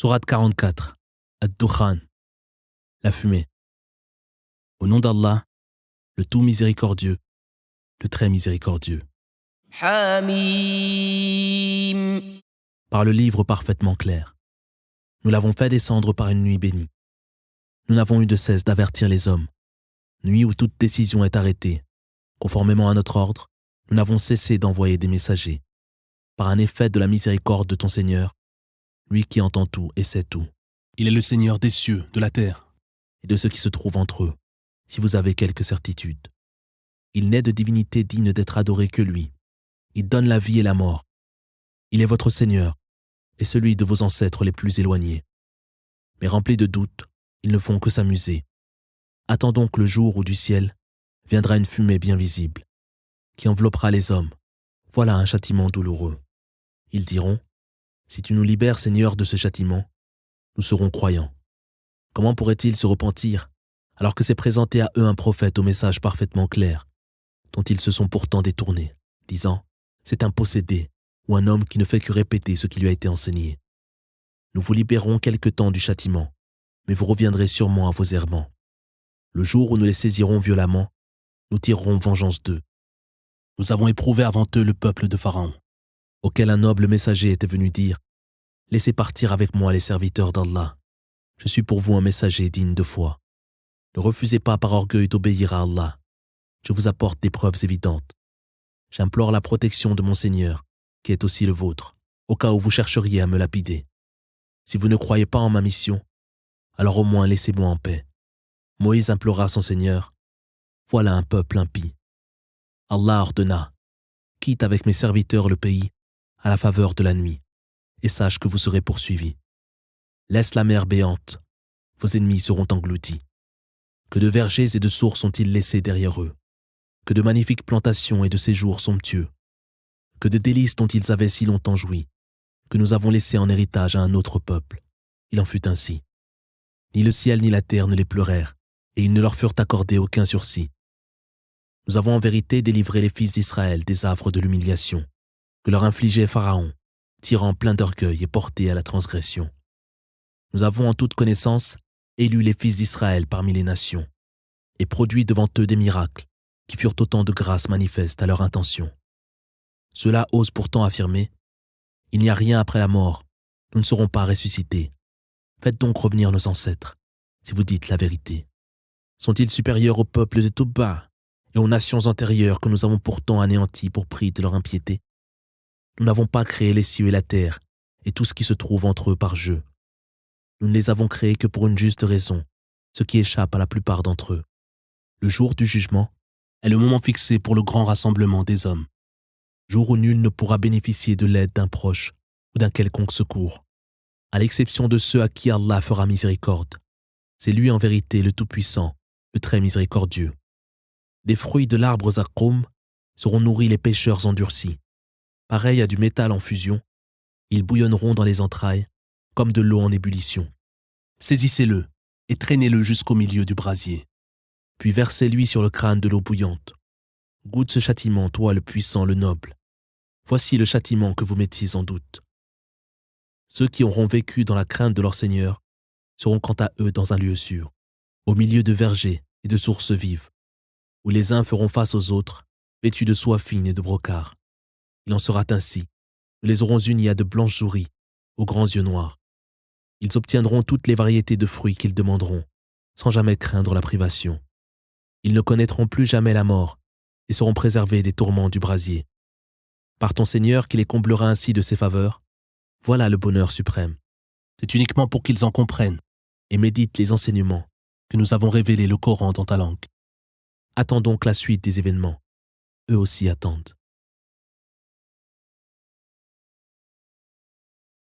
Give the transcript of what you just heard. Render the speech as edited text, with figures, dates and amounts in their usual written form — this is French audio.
Sourate 44, Ad-Dukhan, la fumée. Au nom d'Allah, le tout miséricordieux, le très miséricordieux. Hamim. Par le livre parfaitement clair. Nous l'avons fait descendre par une nuit bénie. Nous n'avons eu de cesse d'avertir les hommes. Nuit où toute décision est arrêtée. Conformément à notre ordre, nous n'avons cessé d'envoyer des messagers. Par un effet de la miséricorde de ton Seigneur, lui qui entend tout et sait tout. Il est le Seigneur des cieux, de la terre. Et de ceux qui se trouvent entre eux, si vous avez quelque certitude. Il n'est de divinité digne d'être adoré que lui. Il donne la vie et la mort. Il est votre Seigneur et celui de vos ancêtres les plus éloignés. Mais remplis de doutes, ils ne font que s'amuser. Attendons que le jour où du ciel viendra une fumée bien visible, qui enveloppera les hommes. Voilà un châtiment douloureux. Ils diront, si tu nous libères, Seigneur, de ce châtiment, nous serons croyants. Comment pourraient-ils se repentir alors que s'est présenté à eux un prophète au message parfaitement clair, dont ils se sont pourtant détournés, disant, c'est un possédé ou un homme qui ne fait que répéter ce qui lui a été enseigné. Nous vous libérerons quelque temps du châtiment, mais vous reviendrez sûrement à vos errements. Le jour où nous les saisirons violemment, nous tirerons vengeance d'eux. Nous avons éprouvé avant eux le peuple de Pharaon, auquel un noble messager était venu dire, laissez partir avec moi les serviteurs d'Allah. Je suis pour vous un messager digne de foi. Ne refusez pas par orgueil d'obéir à Allah. Je vous apporte des preuves évidentes. J'implore la protection de mon Seigneur, qui est aussi le vôtre, au cas où vous chercheriez à me lapider. Si vous ne croyez pas en ma mission, alors au moins laissez-moi en paix. Moïse implora son Seigneur. Voilà un peuple impie. Allah ordonna, quitte avec mes serviteurs le pays à la faveur de la nuit, et sache que vous serez poursuivis. Laisse la mer béante, vos ennemis seront engloutis. Que de vergers et de sources ont-ils laissés derrière eux? Que de magnifiques plantations et de séjours somptueux? Que de délices dont ils avaient si longtemps joui, que nous avons laissés en héritage à un autre peuple? Il en fut ainsi. Ni le ciel ni la terre ne les pleurèrent, et ils ne leur furent accordés aucun sursis. Nous avons en vérité délivré les fils d'Israël des affres de l'humiliation, que leur infligeait Pharaon, tirant plein d'orgueil et porté à la transgression. Nous avons en toute connaissance élu les fils d'Israël parmi les nations, et produit devant eux des miracles, qui furent autant de grâces manifestes à leur intention. Ceux-là osent pourtant affirmer, il n'y a rien après la mort, nous ne serons pas ressuscités. Faites donc revenir nos ancêtres, si vous dites la vérité. Sont-ils supérieurs au peuple de Tobba et aux nations antérieures que nous avons pourtant anéantis pour prix de leur impiété? Nous n'avons pas créé les cieux et la terre, et tout ce qui se trouve entre eux par jeu. Nous ne les avons créés que pour une juste raison, ce qui échappe à la plupart d'entre eux. Le jour du jugement est le moment fixé pour le grand rassemblement des hommes. Jour où nul ne pourra bénéficier de l'aide d'un proche ou d'un quelconque secours, à l'exception de ceux à qui Allah fera miséricorde. C'est lui en vérité le Tout-Puissant, le très miséricordieux. Des fruits de l'arbre Zaqqum seront nourris les pécheurs endurcis. Pareil à du métal en fusion, ils bouillonneront dans les entrailles, comme de l'eau en ébullition. Saisissez-le et traînez-le jusqu'au milieu du brasier. Puis versez-lui sur le crâne de l'eau bouillante. Goûte ce châtiment, toi le puissant, le noble. Voici le châtiment que vous mettiez en doute. Ceux qui auront vécu dans la crainte de leur Seigneur seront quant à eux dans un lieu sûr, au milieu de vergers et de sources vives, où les uns feront face aux autres, vêtus de soie fine et de brocart. Il en sera ainsi. Nous les aurons unis à de blanches souris, aux grands yeux noirs. Ils obtiendront toutes les variétés de fruits qu'ils demanderont, sans jamais craindre la privation. Ils ne connaîtront plus jamais la mort et seront préservés des tourments du brasier. Par ton Seigneur qui les comblera ainsi de ses faveurs, voilà le bonheur suprême. C'est uniquement pour qu'ils en comprennent et méditent les enseignements que nous avons révélé le Coran dans ta langue. Attends donc la suite des événements. Eux aussi attendent.